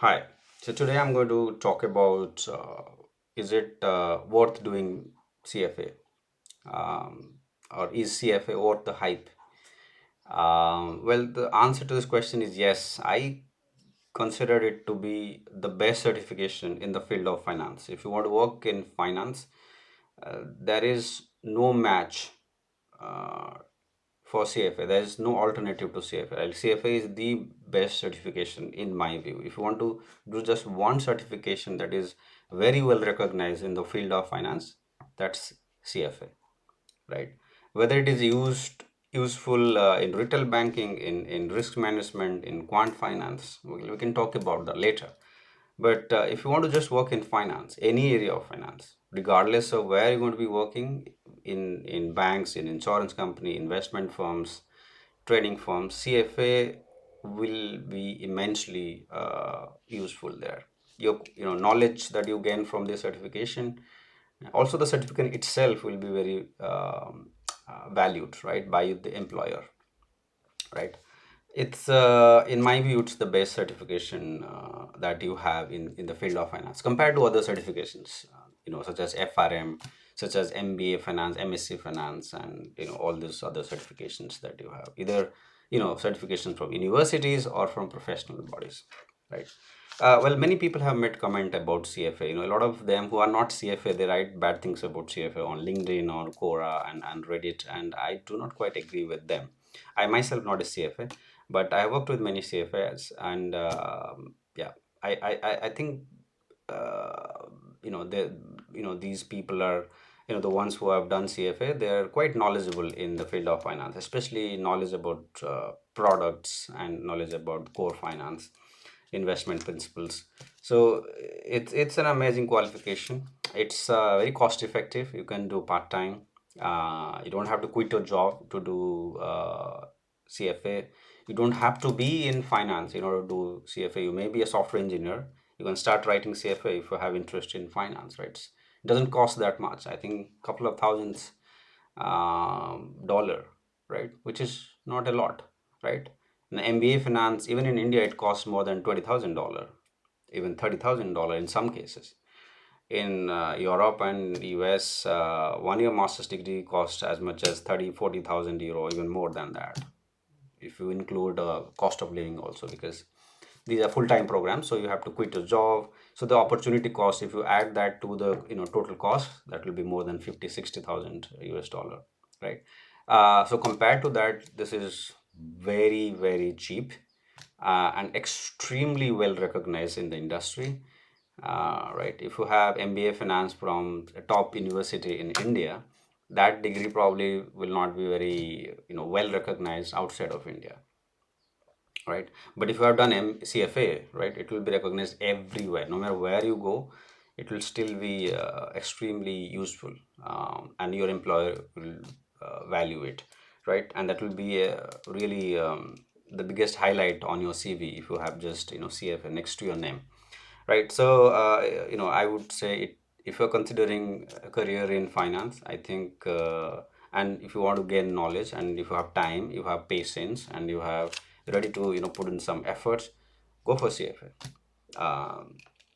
Hi. So today I'm going to talk about is it worth doing CFA, or is CFA worth the hype? Well, the answer to this question is yes. I consider it to be the best certification in the field of finance. If you want to work in finance, there is no match uh, for CFA. There is no alternative to CFA. Right? CFA is the best certification in my view. If you want to do just one certification that is very well recognized in the field of finance, that's CFA, right? Whether it is useful in retail banking, in risk management, in quant finance, we can talk about that later. But if you want to just work in finance, any area of finance, regardless of where you're going to be working, in banks, in insurance company, investment firms, trading firms, CFA will be immensely useful there. Your knowledge that you gain from this certification, also the certificate itself will be very valued, right, by the employer, right? It's in my view, it's the best certification that you have in the field of finance compared to other certifications, such as FRM, such as MBA finance, MSc finance, and all these other certifications that you have, either certifications from universities or from professional bodies, right? Well, many people have made comment about CFA. A lot of them who are not CFA, they write bad things about CFA on LinkedIn or Quora and Reddit, and I do not quite agree with them. I myself not a CFA, but I worked with many CFAs, and yeah, I think uh, they these people are the ones who have done CFA. They are quite knowledgeable in the field of finance, especially knowledge about products and knowledge about core finance, investment principles. So it's an amazing qualification. It's very cost effective. You can do part time. You don't have to quit your job to do CFA. You don't have to be in finance in order to do CFA. You may be a software engineer. You can start writing CFA if you have interest in finance, right? It doesn't cost that much. I think a couple of thousands dollar, right? Which is not a lot, right? An MBA finance, even in India, it costs more than $20,000, even $30,000 in some cases. In Europe and US, 1 year master's degree costs as much as 30, 40,000 euro, even more than that, if you include cost of living also, because these are full-time programs, so you have to quit your job. So the opportunity cost, if you add that to the total cost, that will be more than 50, 60,000 US dollar, right? So compared to that, this is very, very cheap, and extremely well recognized in the industry, right? If you have MBA finance from a top university in India, that degree probably will not be very well recognized outside of India, right? But if you have done CFA, right, it will be recognized everywhere. No matter where you go, it will still be extremely useful, and your employer will value it, right? And that will be really the biggest highlight on your CV if you have just CFA next to your name, right? So I would say it, if you're considering a career in finance, I think, and if you want to gain knowledge, and if you have time, you have patience, and you have ready to put in some efforts, go for CFA,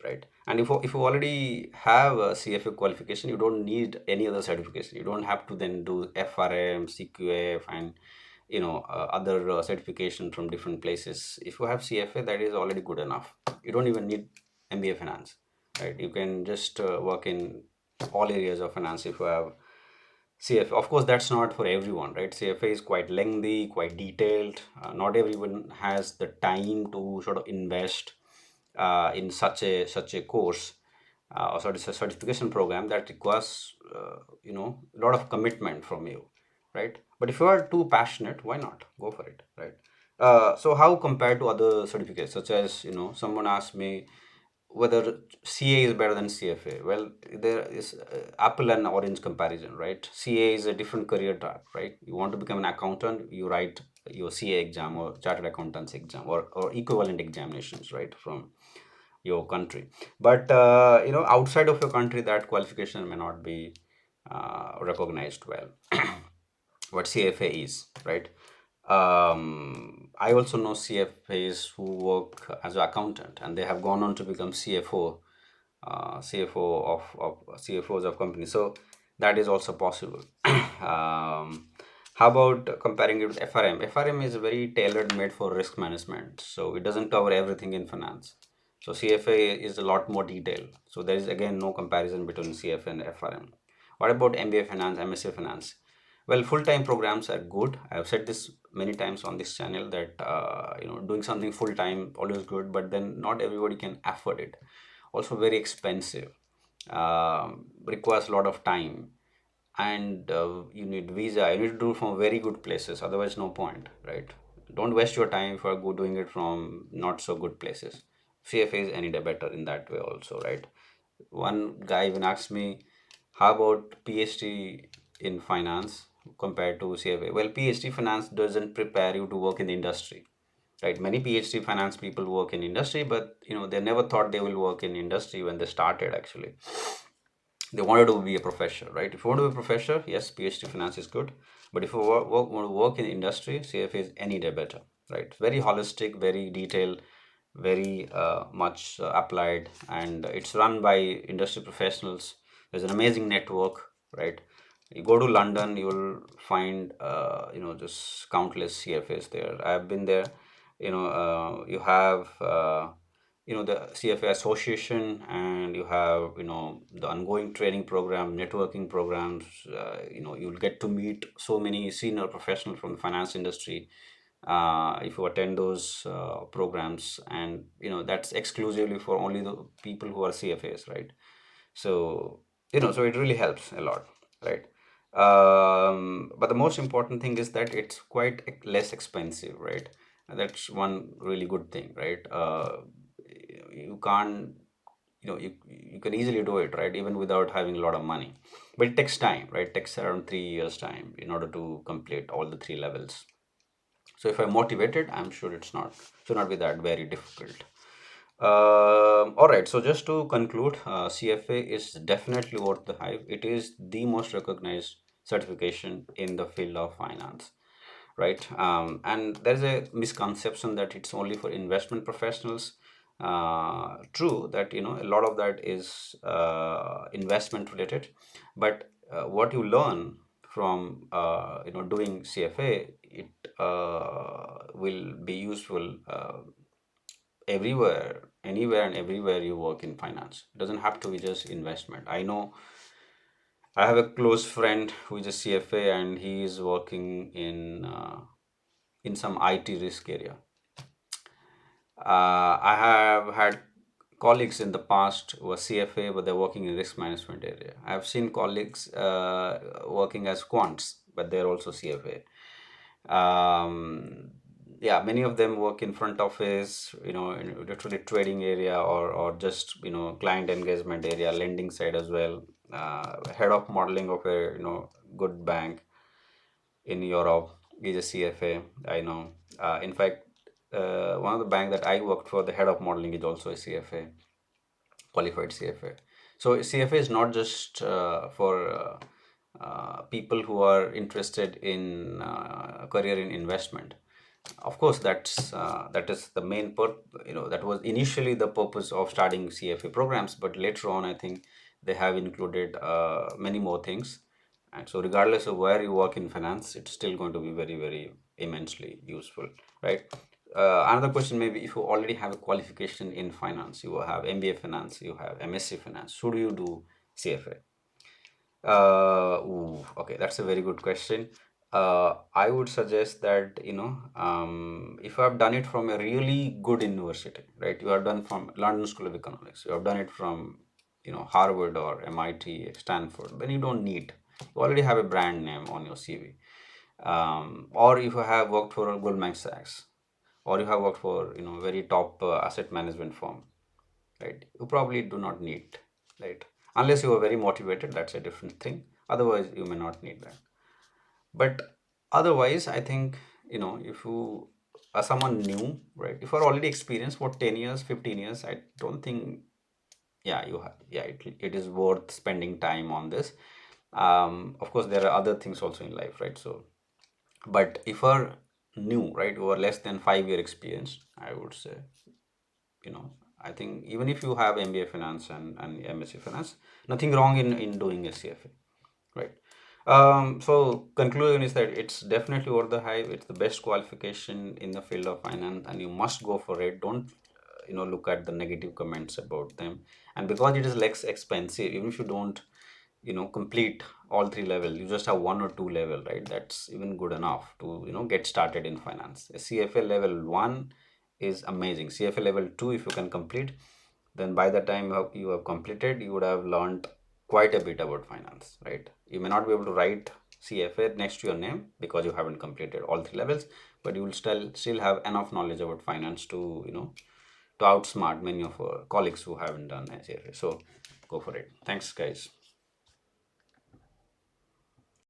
right? And if you already have a CFA qualification, you don't need any other certification. You don't have to then do FRM, CQF, and other certification from different places. If you have CFA, that is already good enough. You don't even need MBA finance, right? You can just work in all areas of finance if you have CFA. Of course, that's not for everyone, right? CFA is quite lengthy, quite detailed. Not everyone has the time to sort of invest in such a course, or sort of a certification program that requires a lot of commitment from you, right? But if you are too passionate, why not go for it, right? So how compared to other certificates, such as someone asked me whether CA is better than CFA. Well, there is apple and orange comparison, right? CA is a different career track, right? You want to become an accountant, you write your CA exam or chartered accountant's exam, or equivalent examinations, right, from your country. But outside of your country, that qualification may not be recognized well. What CFA is, right? I also know CFAs who work as an accountant and they have gone on to become CFO, of CFOs of companies. So that is also possible. How about comparing it with FRM? FRM is very tailored made for risk management, so it doesn't cover everything in finance. So CFA is a lot more detailed. So there is again no comparison between CFA and FRM. What about MBA finance, MSA finance? Well, full-time programs are good. I've said this many times on this channel that doing something full-time always good, but then not everybody can afford it. Also very expensive, requires a lot of time, and you need visa. You need to do it from very good places. Otherwise, no point, right? Don't waste your time for go doing it from not so good places. CFA is any day better in that way also, right? One guy even asked me, how about PhD in finance compared to CFA? Well, PhD finance doesn't prepare you to work in the industry, right? Many PhD finance people work in industry, but they never thought they will work in industry when they started actually. They wanted to be a professor, right? If you want to be a professor, yes, PhD finance is good. But if you want to work in industry, CFA is any day better, right? Very holistic, very detailed, very much applied, and it's run by industry professionals. There's an amazing network, right? You go to London, you will find just countless CFAs there. I've been there. You have the CFA association, and you have the ongoing training program, networking programs. You'll get to meet so many senior professionals from the finance industry if you attend those programs, and that's exclusively for only the people who are CFAs, right? So so it really helps a lot, right? But the most important thing is that it's quite less expensive, right? And that's one really good thing, right? You can't you can easily do it, right, even without having a lot of money. But it takes time, right? It takes around 3 years time in order to complete all the three levels. So if I'm motivated, I'm sure it's not should not be that very difficult. All right. So just to conclude, CFA is definitely worth the hype. It is the most recognized certification in the field of finance, right? And there's a misconception that it's only for investment professionals. True that a lot of that is investment related, but what you learn from doing CFA, it will be useful everywhere, anywhere and everywhere you work in finance. It doesn't have to be just investment. I know I have a close friend who is a CFA and he is working in some IT risk area. I have had colleagues in the past who are CFA, but they're working in risk management area. I've seen colleagues working as quants, but they're also CFA. Yeah, many of them work in front office, in literally trading area, or just client engagement area, lending side as well. Head of modeling of a good bank in Europe is a CFA. I know. In fact, one of the bank that I worked for, the head of modeling is also a CFA, qualified CFA. So CFA is not just for people who are interested in career in investment. Of course, that is the main that was initially the purpose of starting CFA programs, but later on, I think they have included many more things. And so, regardless of where you work in finance, it's still going to be very, very immensely useful, right? Another question maybe if you already have a qualification in finance, you have MBA finance, you have MSc finance, should you do CFA? Okay, that's a very good question. I would suggest that, if you have done it from a really good university, right? You have done from London School of Economics, you have done it from, Harvard or MIT, Stanford, then you don't need. You already have a brand name on your CV. Or if you have worked for a Goldman Sachs, or you have worked for, very top asset management firm, right? You probably do not need, right? Unless you are very motivated, that's a different thing. Otherwise, you may not need that. But otherwise, I think, if you are someone new, right? If you're already experienced for 10 years, 15 years, I don't think, yeah, it is worth spending time on this. Of course, there are other things also in life, right? So, but if you're new, right? Or less than 5 year experience, I would say, you know, I think even if you have MBA finance and MSc finance, nothing wrong in doing a CFA, right? So conclusion is that it's definitely worth the hype. It's the best qualification in the field of finance, and you must go for it. Don't look at the negative comments about them. And because it is less expensive, even if you don't complete all three levels, you just have one or two level, right? That's even good enough to get started in finance. A CFA level 1 is amazing. CFA level 2, if you can complete, then by the time you have completed, you would have learned quite a bit about finance, right? You may not be able to write CFA next to your name because you haven't completed all three levels, but you will still have enough knowledge about finance to to outsmart many of our colleagues who haven't done a CFA. So go for it. Thanks, guys.